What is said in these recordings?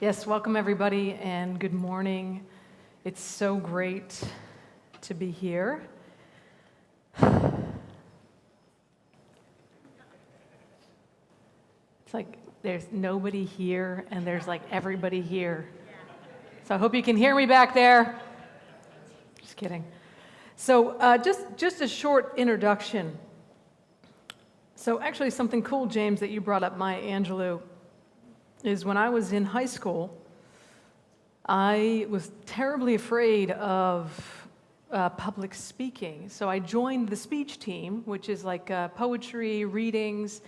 Yes, welcome everybody and good morning. It's so great to be here. It's like there's nobody here and there's like everybody here. So I hope you can hear me back there. Just kidding. So just a short introduction. So actually something cool, James, that you brought up, Maya Angelou, is when I was in high school, I was terribly afraid of public speaking. So I joined the speech team, which is like poetry, readings,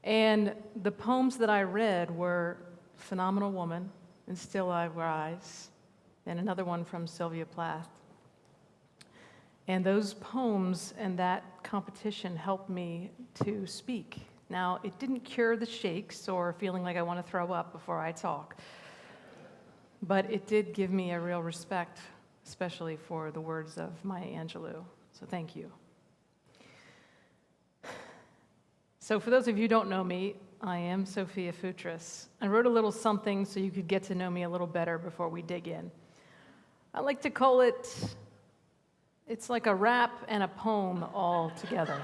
and the poems that I read were Phenomenal Woman and Still I Rise, and another one from Sylvia Plath. And those poems and that competition helped me to speak. Now, it didn't cure the shakes or feeling like I want to throw up before I talk, but it did give me a real respect, especially for the words of Maya Angelou. So thank you. So for those of you who don't know me, I am Sophia Foutres. I wrote a little something so you could get to know me a little better before we dig in. I like to call it's like a rap and a poem all together.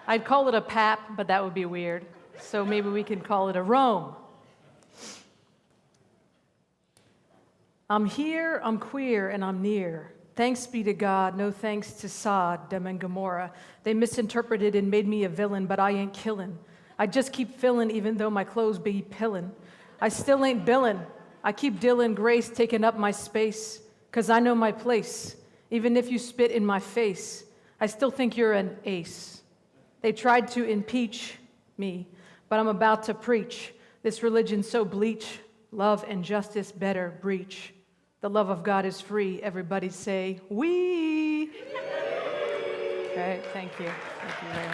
I'd call it a pap, but that would be weird. So maybe we can call it a Rome. I'm here, I'm queer, and I'm near. Thanks be to God, no thanks to Sodom and Gomorrah. They misinterpreted and made me a villain, but I ain't killing. I just keep filling even though my clothes be pillin'. I still ain't billin'. I keep Dylan Grace taking up my space, 'cause I know my place. Even if you spit in my face, I still think you're an ace. They tried to impeach me, but I'm about to preach. This religion's so bleach, love and justice better breach. The love of God is free. Everybody say, we. Okay, thank you. Thank you very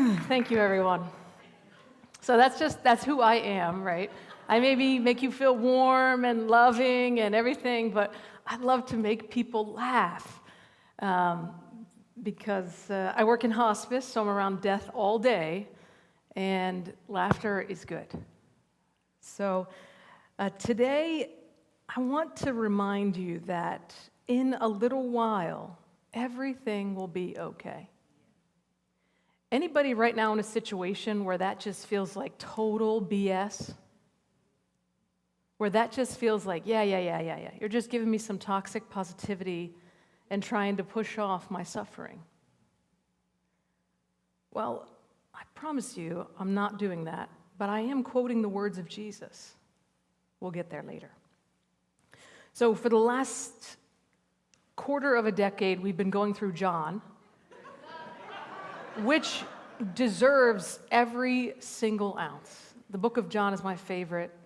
much. Thank you, everyone. So that's who I am, right? I maybe make you feel warm and loving and everything, but I love to make people laugh. Because I work in hospice, so I'm around death all day, and laughter is good. So today, I want to remind you that in a little while, everything will be okay. Anybody right now in a situation where that just feels like total BS? Where that just feels like, yeah. You're just giving me some toxic positivity and trying to push off my suffering. Well, I promise you I'm not doing that, but I am quoting the words of Jesus. We'll get there later. So for the last quarter of a decade, we've been going through John, which deserves every single ounce. The book of John is my favorite,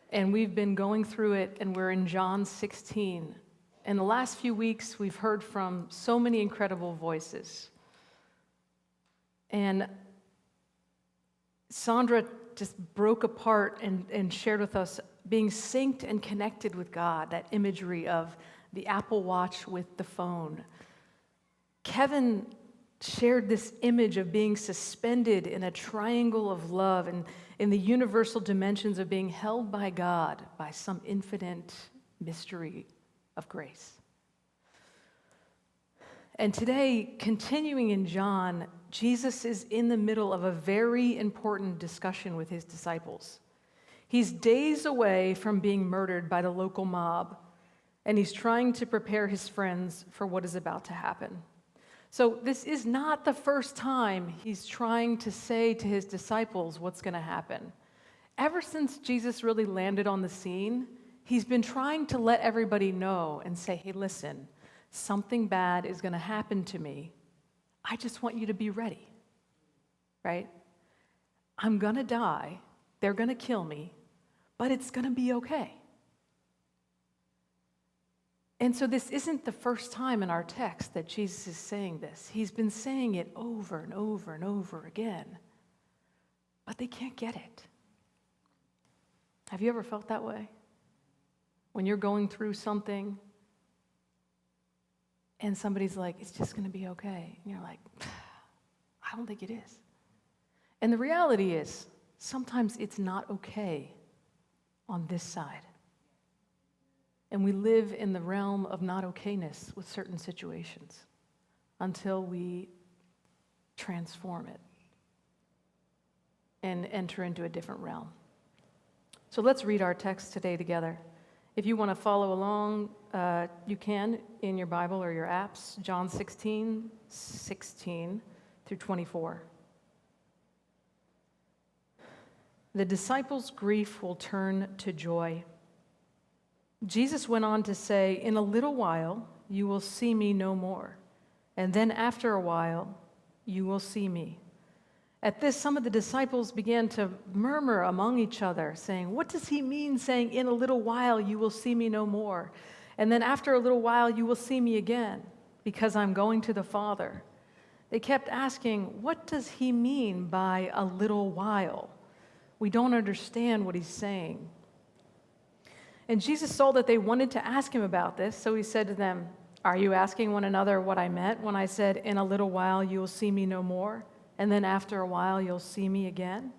and we've been going through it, and we're in John 16. In the last few weeks, we've heard from so many incredible voices. And Sandra just broke apart and shared with us being synced and connected with God, that imagery of the Apple Watch with the phone. Kevin shared this image of being suspended in a triangle of love and in the universal dimensions of being held by God by some infinite mystery of grace. And today, continuing in John, Jesus is in the middle of a very important discussion with his disciples. He's days away from being murdered by the local mob, and he's trying to prepare his friends for what is about to happen. So this is not the first time he's trying to say to his disciples what's going to happen. Ever since Jesus really landed on the scene, he's been trying to let everybody know and say, hey, listen, something bad is going to happen to me. I just want you to be ready, right? I'm going to die. They're going to kill me, but it's going to be okay. And so this isn't the first time in our text that Jesus is saying this. He's been saying it over and over and over again, but they can't get it. Have you ever felt that way? When you're going through something and somebody's like, it's just going to be okay. And you're like, I I don't think it is. And the reality is, sometimes it's not okay on this side. And we live in the realm of not okayness with certain situations until we transform it and enter into a different realm. So let's read our text today together. If you want to follow along, you can in your Bible or your apps, John 16 through 24. The disciples' grief will turn to joy. Jesus went on to say, "In a little while you will see me no more, and then after a while you will see me." At this, some of the disciples began to murmur among each other, saying, "What does he mean saying, 'In a little while you will see me no more, and then after a little while you will see me again, because I'm going to the Father?" They kept asking, "What does he mean by a little while? We don't understand what he's saying." And Jesus saw that they wanted to ask him about this, so he said to them, "Are you asking one another what I meant when I said, 'In a little while you will see me no more, and then after a while you'll see me again'?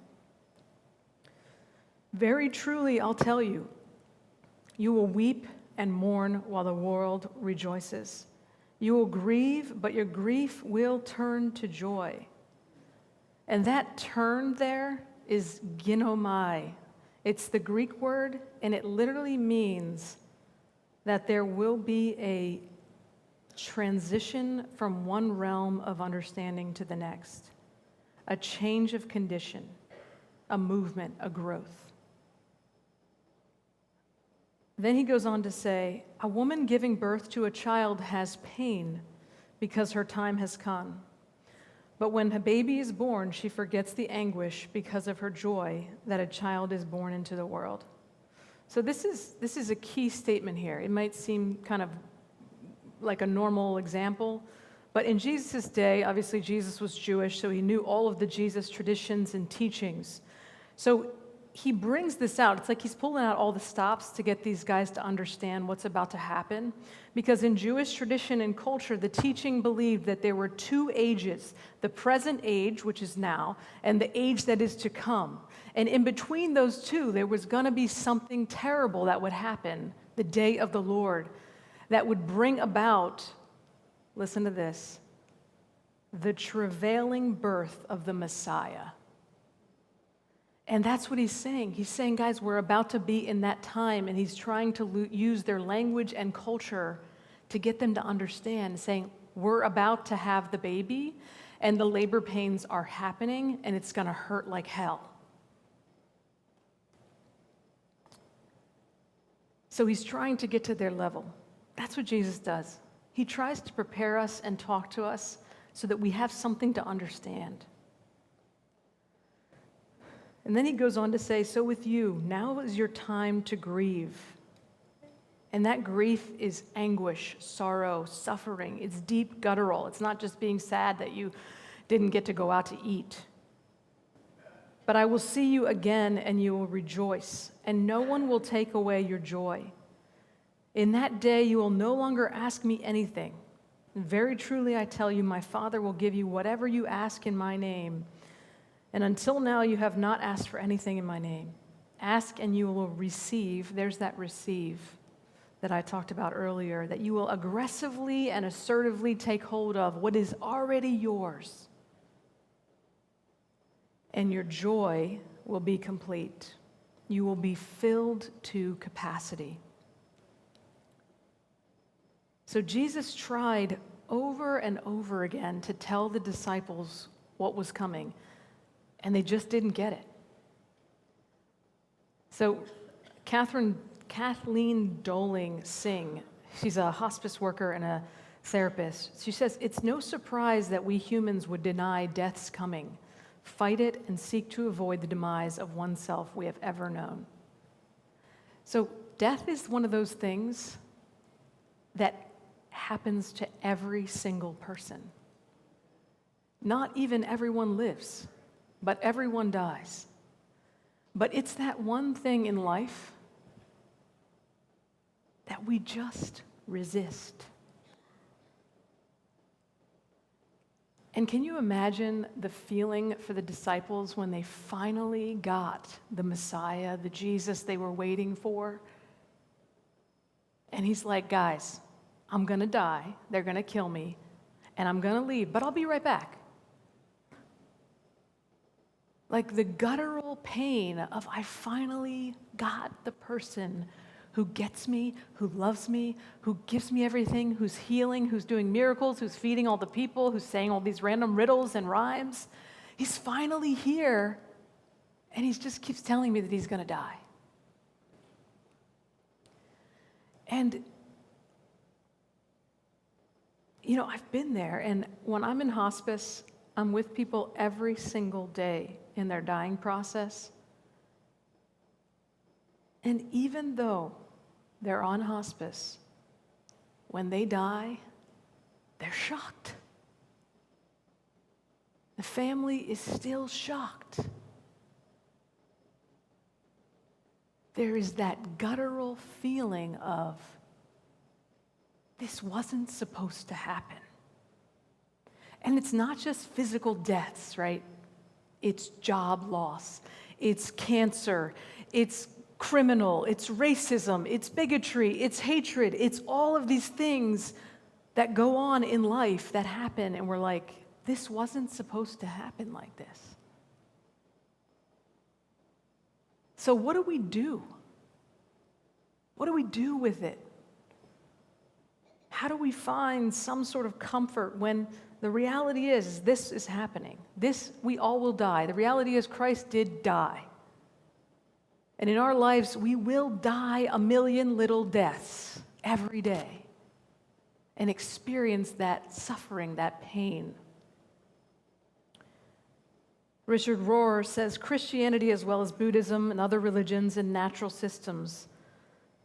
Very truly, I'll tell you, you will weep and mourn while the world rejoices. You will grieve, but your grief will turn to joy." And that turn there is ginomai. It's the Greek word, and it literally means that there will be a transition from one realm of understanding to the next, a change of condition, a movement, a growth. Then he goes on to say, "A woman giving birth to a child has pain because her time has come. But when a baby is born, she forgets the anguish because of her joy that a child is born into the world." So this is a key statement here. It might seem kind of like a normal example, but in Jesus' day, obviously Jesus was Jewish, so he knew all of the Jesus traditions and teachings. So he brings this out. It's like he's pulling out all the stops to get these guys to understand what's about to happen. Because in Jewish tradition and culture, the teaching believed that there were two ages, the present age, which is now, and the age that is to come. And in between those two, there was going to be something terrible that would happen, the day of the Lord, that would bring about, listen to this, the travailing birth of the Messiah. And that's what he's saying. He's saying, guys, we're about to be in that time, and he's trying to use their language and culture to get them to understand, saying, we're about to have the baby, and the labor pains are happening, and it's going to hurt like hell. So he's trying to get to their level. That's what Jesus does. He tries to prepare us and talk to us so that we have something to understand. And then he goes on to say, so with you, now is your time to grieve. And that grief is anguish, sorrow, suffering. It's deep guttural. It's not just being sad that you didn't get to go out to eat. But I will see you again, and you will rejoice, and no one will take away your joy. In that day you will no longer ask me anything. And very truly I tell you, my Father will give you whatever you ask in my name. And until now, you have not asked for anything in my name. Ask and you will receive. There's that receive that I talked about earlier, that you will aggressively and assertively take hold of what is already yours. And your joy will be complete. You will be filled to capacity. So Jesus tried over and over again to tell the disciples what was coming. And they just didn't get it. So Kathleen Doling Singh, she's a hospice worker and a therapist. She says, it's no surprise that we humans would deny death's coming, fight it, and seek to avoid the demise of oneself we have ever known. So death is one of those things that happens to every single person. Not even everyone lives. But everyone dies. But it's that one thing in life that we just resist. And can you imagine the feeling for the disciples when they finally got the Messiah, the Jesus they were waiting for? And he's like, guys, I'm going to die. They're going to kill me. And I'm going to leave, but I'll be right back. Like the guttural pain of I finally got the person who gets me, who loves me, who gives me everything, who's healing, who's doing miracles, who's feeding all the people, who's saying all these random riddles and rhymes. He's finally here, and he just keeps telling me that he's going to die. And, you know, I've been there, and when I'm in hospice, I'm with people every single day in their dying process. And even though they're on hospice, when they die, they're shocked. The family is still shocked. There is that guttural feeling of, this wasn't supposed to happen. And it's not just physical deaths, right? It's job loss, it's cancer, it's criminal, it's racism, it's bigotry, it's hatred, it's all of these things that go on in life that happen, and we're like, this wasn't supposed to happen like this. So what do we do? What do we do with it? How do we find some sort of comfort when the reality is this is happening? We all will die. The reality is Christ did die. And in our lives, we will die a million little deaths every day and experience that suffering, that pain. Richard Rohr says Christianity, as well as Buddhism and other religions and natural systems,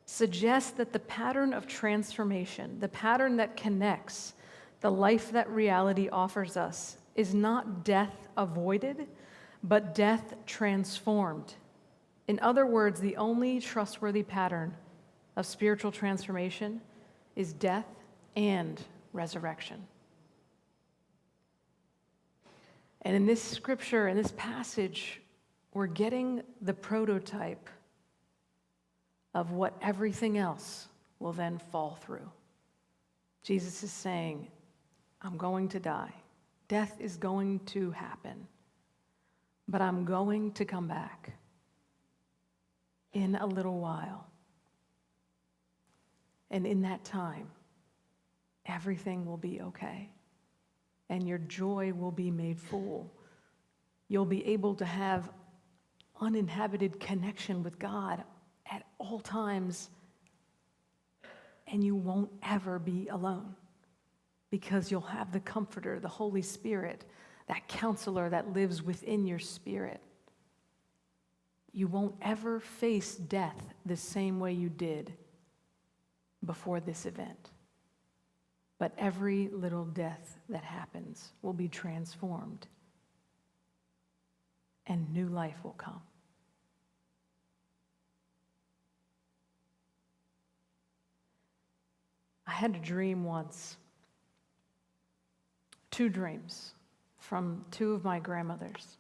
suggests that the pattern of transformation, the pattern that connects the life that reality offers us, is not death avoided, but death transformed. In other words, the only trustworthy pattern of spiritual transformation is death and resurrection. And in this scripture, in this passage, we're getting the prototype of what everything else will then fall through. Jesus is saying, I'm going to die. Death is going to happen. But I'm going to come back in a little while. And in that time, everything will be okay. And your joy will be made full. You'll be able to have uninhabited connection with God at all times, and you won't ever be alone because you'll have the Comforter, the Holy Spirit, that counselor that lives within your spirit. You won't ever face death the same way you did before this event. But every little death that happens will be transformed, and new life will come. I had a dream once, 2 dreams from 2 of my grandmothers.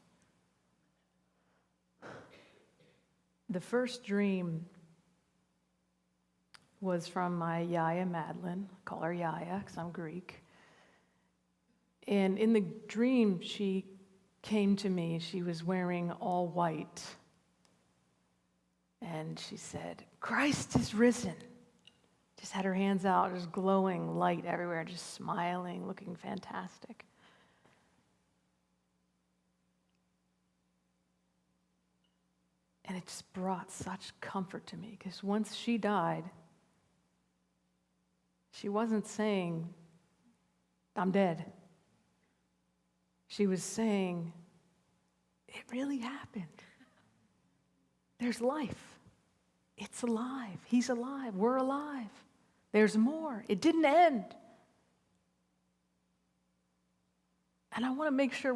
The first dream was from my Yaya Madeline. I call her Yaya because I'm Greek. And in the dream, she came to me. She was wearing all white. And she said, Christ is risen. Just had her hands out, just glowing light everywhere, just smiling, looking fantastic. And it just brought such comfort to me, because once she died, she wasn't saying, I'm dead. She was saying, it really happened. There's life. It's alive. He's alive. We're alive. There's more. It didn't end. And I want to make sure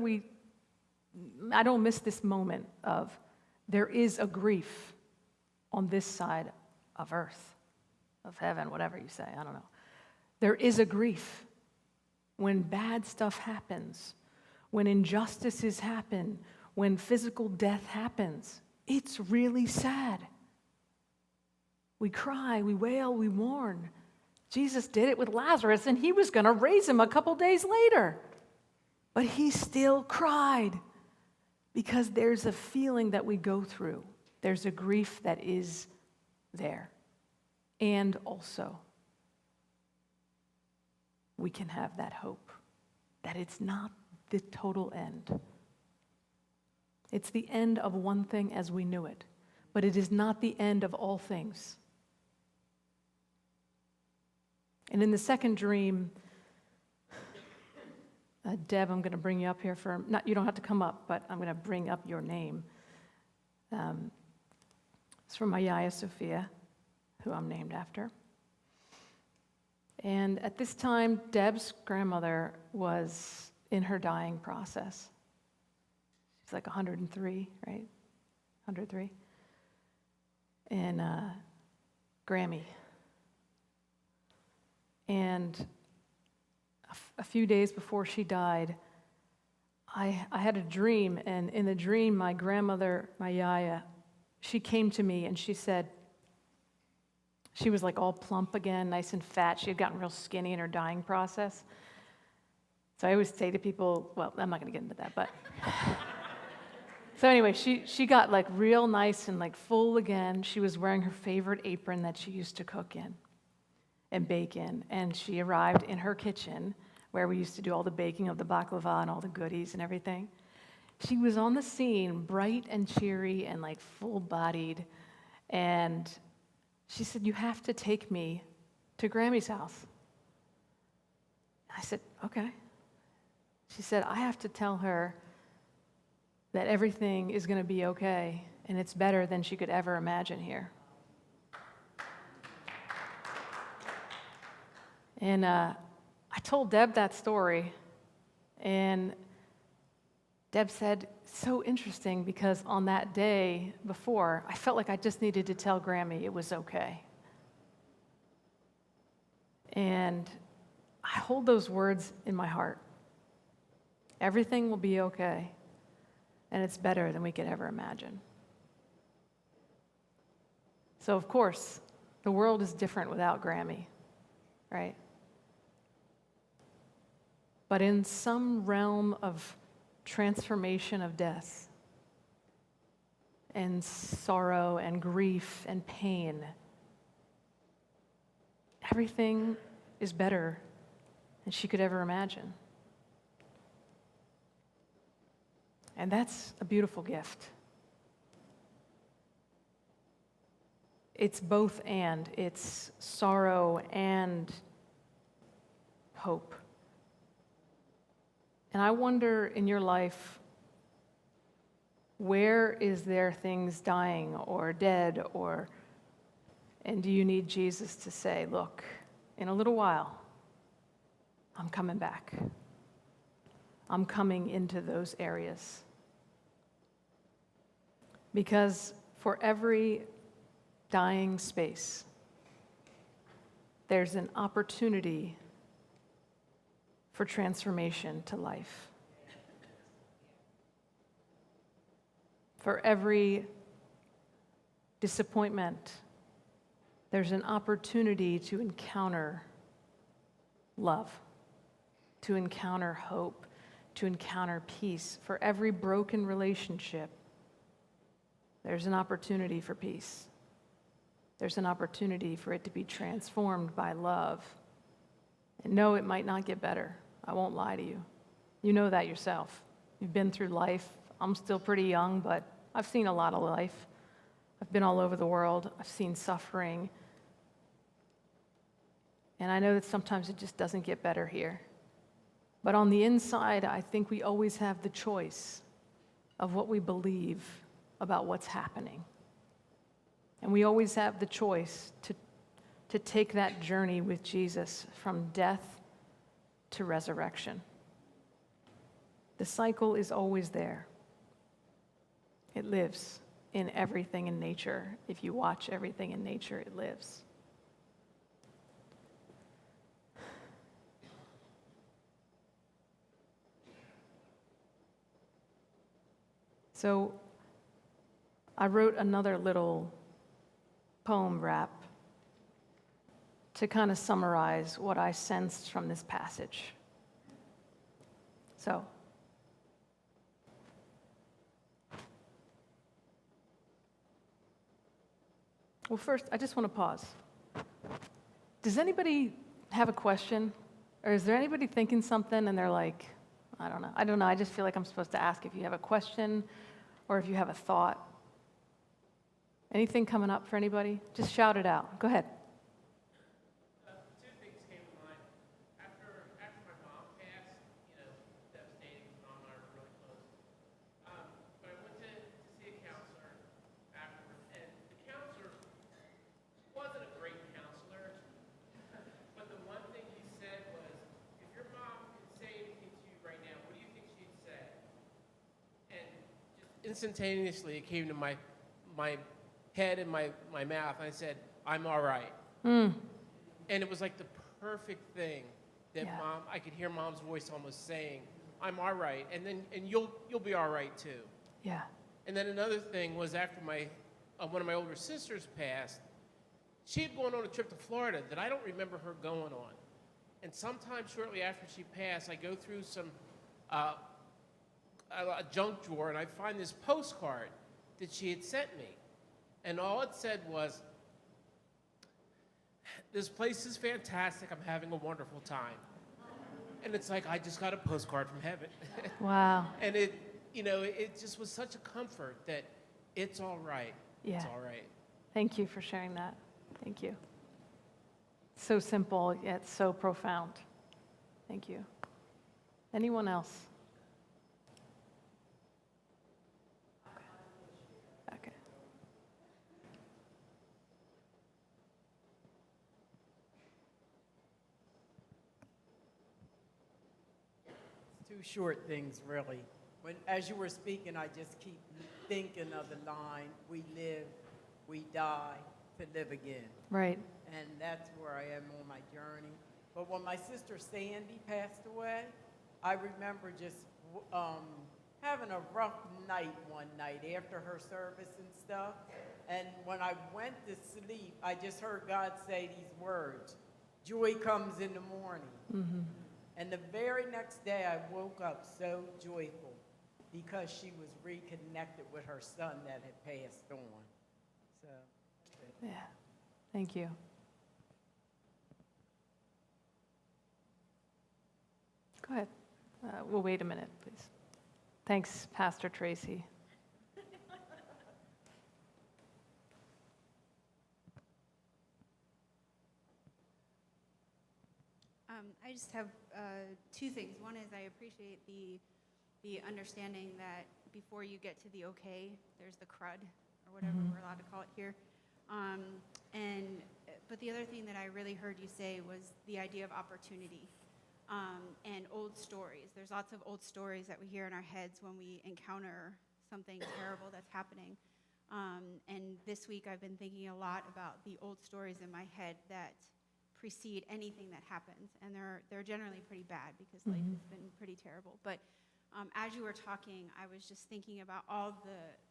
I don't miss this moment of there is a grief on this side of earth, of heaven, whatever you say, I don't know. There is a grief when bad stuff happens, when injustices happen, when physical death happens. It's really sad. We cry, we wail, we mourn. Jesus did it with Lazarus, and he was going to raise him a couple days later. But he still cried because there's a feeling that we go through. There's a grief that is there. And also, we can have that hope that it's not the total end. It's the end of one thing as we knew it, but it is not the end of all things. And in the second dream, Deb, I'm going to bring you up here for, not, you don't have to come up, but I'm going to bring up your name. It's from my Yaya Sophia, who I'm named after. And at this time, Deb's grandmother was in her dying process. She's like 103, right? 103. And Grammy. And a few days before she died, I had a dream, and in the dream, my grandmother, my Yaya, she came to me and she said, she was like all plump again, nice and fat. She had gotten real skinny in her dying process. So I always say to people, well, I'm not going to get into that, but. So anyway, she got like real nice and like full again. She was wearing her favorite apron that she used to cook in and bake in. And she arrived in her kitchen where we used to do all the baking of the baklava and all the goodies and everything. She was on the scene, bright and cheery and like full-bodied. And she said, "You have to take me to Grammy's house." I said, "Okay." She said, "I have to tell her that everything is going to be okay, and it's better than she could ever imagine here." And I told Deb that story, and Deb said, "So interesting, because on that day before, I felt like I just needed to tell Grammy it was okay." And I hold those words in my heart. Everything will be okay, and it's better than we could ever imagine. So, of course, the world is different without Grammy, right? But in some realm of transformation of death and sorrow and grief and pain, everything is better than she could ever imagine. And that's a beautiful gift. It's both and. It's sorrow and hope. And I wonder in your life, where is there things dying or dead, and do you need Jesus to say, "Look, in a little while, I'm coming back. I'm coming into those areas." Because for every dying space, there's an opportunity for transformation to life. For every disappointment, there's an opportunity to encounter love, to encounter hope, to encounter peace. For every broken relationship, there's an opportunity for peace. There's an opportunity for it to be transformed by love. And no, it might not get better. I won't lie to you. You know that yourself. You've been through life. I'm still pretty young, but I've seen a lot of life. I've been all over the world. I've seen suffering. And I know that sometimes it just doesn't get better here. But on the inside, I think we always have the choice of what we believe about what's happening. And we always have the choice to take that journey with Jesus from death to resurrection. The cycle is always there. It lives in everything in nature. If you watch everything in nature, it lives. So I wrote another little poem wrap to kind of summarize what I sensed from this passage. So, well, first, I just want to pause. Does anybody have a question? Or is there anybody thinking something and they're like, I don't know. I just feel like I'm supposed to ask if you have a question or if you have a thought. Anything coming up for anybody? Just shout it out. Go ahead. Two things came to mind. After my mom passed, devastating. Mom and I were really close. But I went to see a counselor afterwards, and the counselor wasn't a great counselor. But the one thing he said was, if your mom could say anything to you right now, what do you think she'd say? And just instantaneously, it came to my head and my mouth. I said, I'm all right. And it was like the perfect thing that I could hear mom's voice almost saying, I'm all right. And you'll be all right too. Yeah. And then another thing was after one of my older sisters passed, she had gone on a trip to Florida that I don't remember her going on. And sometime shortly after she passed, I go through a junk drawer and I find this postcard that she had sent me. And all it said was, this place is fantastic. I'm having a wonderful time. And it's like, I just got a postcard from heaven. Wow. And it just was such a comfort that it's all right. Yeah. It's all right. Thank you for sharing that. Thank you. So simple, yet so profound. Thank you. Anyone else? Okay. Two short things, really. As you were speaking, I just keep thinking of the line, we live, we die, to live again. Right. And that's where I am on my journey. But when my sister Sandy passed away, I remember just having a rough night one night after her service and stuff. And when I went to sleep, I just heard God say these words, joy comes in the morning. Mm-hmm. And the very next day, I woke up so joyful because she was reconnected with her son that had passed on. So, Yeah. Thank you. Go ahead. We'll wait a minute, please. Thanks, Pastor Tracy. I just have two things. One is I appreciate the understanding that before you get to the okay, there's the crud, or whatever we're allowed to call it here. But the other thing that I really heard you say was the idea of opportunity and old stories. There's lots of old stories that we hear in our heads when we encounter something terrible that's happening. And this week I've been thinking a lot about the old stories in my head that precede anything that happens, and they're generally pretty bad because life has been pretty terrible. But as you were talking, I was just thinking about all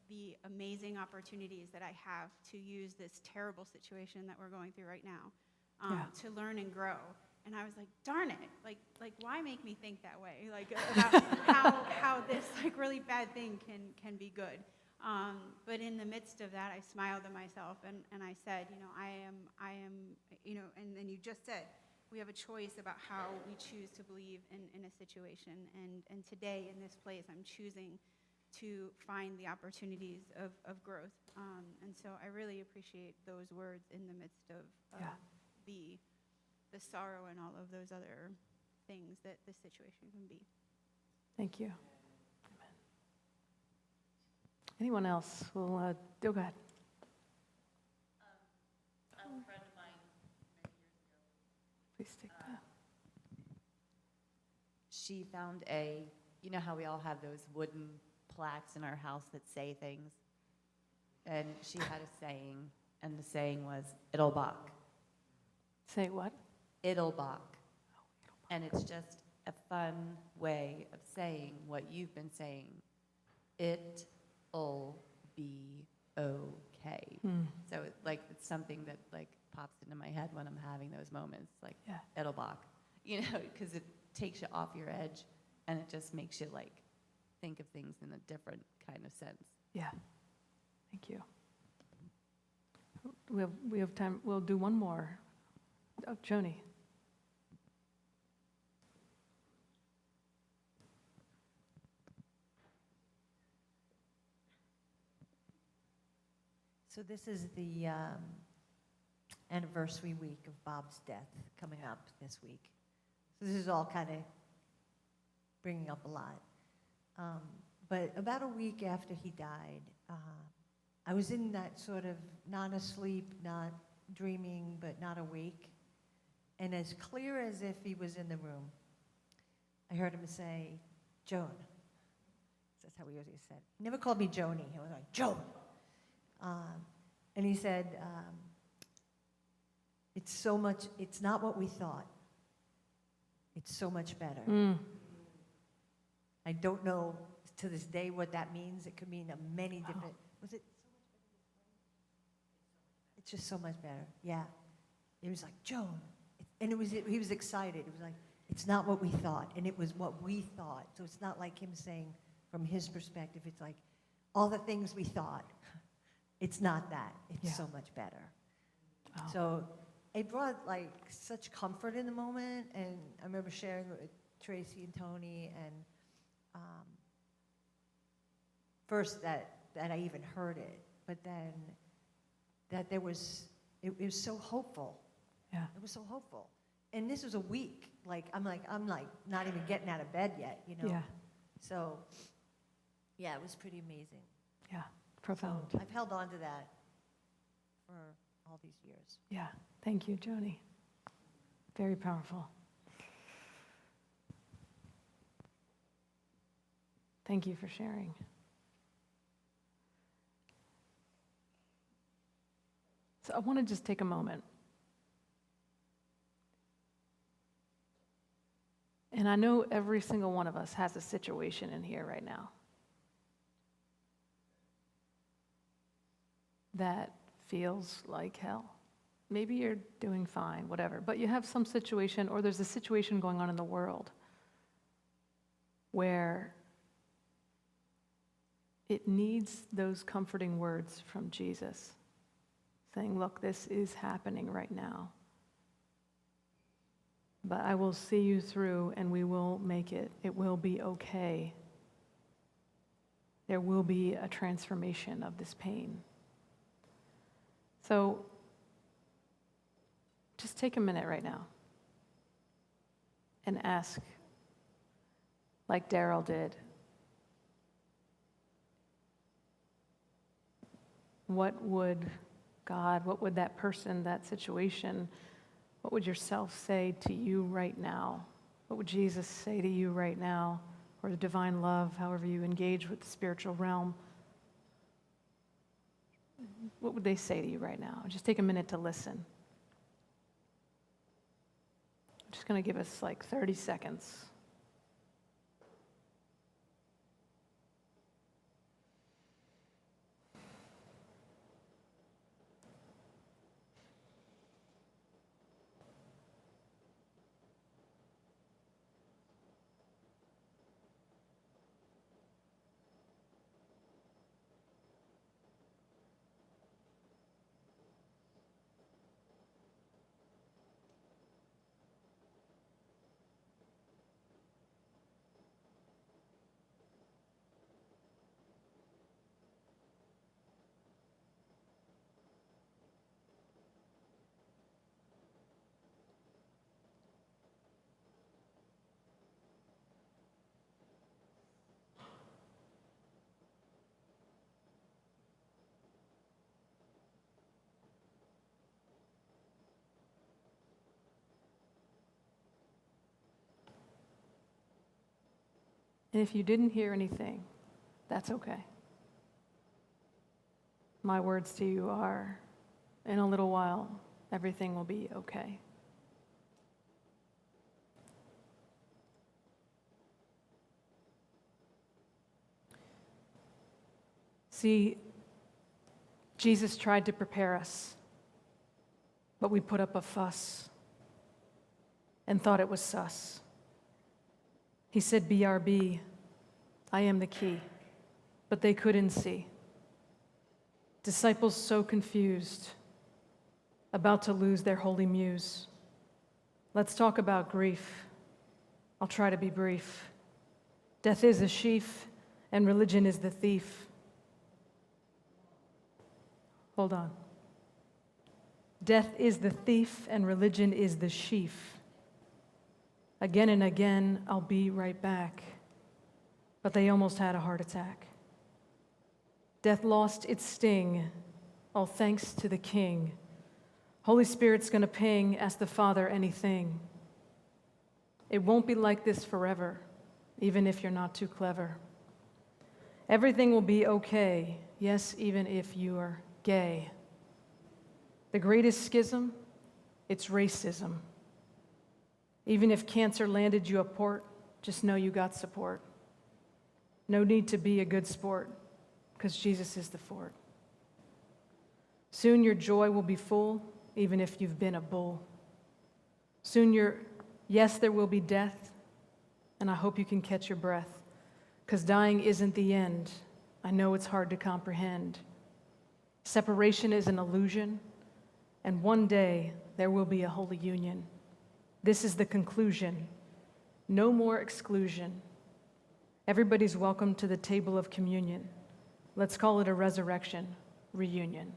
the amazing opportunities that I have to use this terrible situation that we're going through right now to learn and grow. And I was like, darn it, like why make me think that way? Like about how this like really bad thing can be good. But in the midst of that, I smiled to myself and I said, I am, and then you just said, we have a choice about how we choose to believe in a situation. And today in this place, I'm choosing to find the opportunities of growth. And so I really appreciate those words in the midst of the sorrow and all of those other things that this situation can be. Thank you. Amen. Anyone else? Well, go ahead. A friend of mine many years ago. Please take that. She found you know how we all have those wooden plaques in our house that say things? And she had a saying, and the saying was, it'll buck. Say what? It'll buck. And it's just a fun way of saying what you've been saying. It it'll be okay. Mm. So it's something that pops into my head when I'm having those moments, Yeah. it'll bach, because it takes you off your edge and it just makes you think of things in a different kind of sense. Yeah. Thank you. We have time. We'll do one more. Oh, Joni. So this is the anniversary week of Bob's death coming up this week. So this is all kind of bringing up a lot. But about a week after he died, I was in that sort of not asleep, not dreaming, but not awake. And as clear as if he was in the room, I heard him say, "Joan." That's how he always said. He never called me Joni. He was like, "Joan." And he said, it's not what we thought. It's so much better. Mm. I don't know to this day what that means. It could mean many different, was it so much better? It's just so much better. Yeah. It was like, "Joan." And he was excited. It was like, it's not what we thought. And it was what we thought. So it's not like him saying from his perspective, it's like all the things we thought. It's not that. It's Yeah. so much better. Oh. So it brought such comfort in the moment. And I remember sharing it with Tracy and Tony. And first that I even heard it, but then that it was so hopeful. Yeah. It was so hopeful. And this was a week. I'm not even getting out of bed yet, Yeah. So yeah, it was pretty amazing. Yeah. Profound. So I've held on to that for all these years. Yeah. Thank you, Joni. Very powerful. Thank you for sharing. So I want to just take a moment. And I know every single one of us has a situation in here right now that feels like hell. Maybe you're doing fine, whatever, but you have some situation, or there's a situation going on in the world where it needs those comforting words from Jesus saying, "Look, this is happening right now, but I will see you through and we will make it. It will be okay. There will be a transformation of this pain." So just take a minute right now and ask, like Daryl did, what would God, what would that person, that situation, what would yourself say to you right now? What would Jesus say to you right now? Or the divine love, however you engage with the spiritual realm. What would they say to you right now? Just take a minute to listen. I'm just going to give us 30 seconds. And if you didn't hear anything, that's okay. My words to you are, in a little while, everything will be okay. See, Jesus tried to prepare us, but we put up a fuss and thought it was sus. He said, BRB, I am the key, but they couldn't see. Disciples so confused, about to lose their holy muse. Let's talk about grief. I'll try to be brief. Death is a sheaf, and religion is the thief. Hold on. Death is the thief, and religion is the sheaf. Again and again, I'll be right back. But they almost had a heart attack. Death lost its sting, all thanks to the King. Holy Spirit's gonna ping, ask the Father anything. It won't be like this forever, even if you're not too clever. Everything will be okay, yes, even if you're gay. The greatest schism, it's racism. Even if cancer landed you a port, just know you got support. No need to be a good sport, because Jesus is the fort. Soon your joy will be full, even if you've been a bull. Soon yes, there will be death, and I hope you can catch your breath, because dying isn't the end. I know it's hard to comprehend. Separation is an illusion, and one day there will be a holy union. This is the conclusion. No more exclusion. Everybody's welcome to the table of communion. Let's call it a resurrection reunion.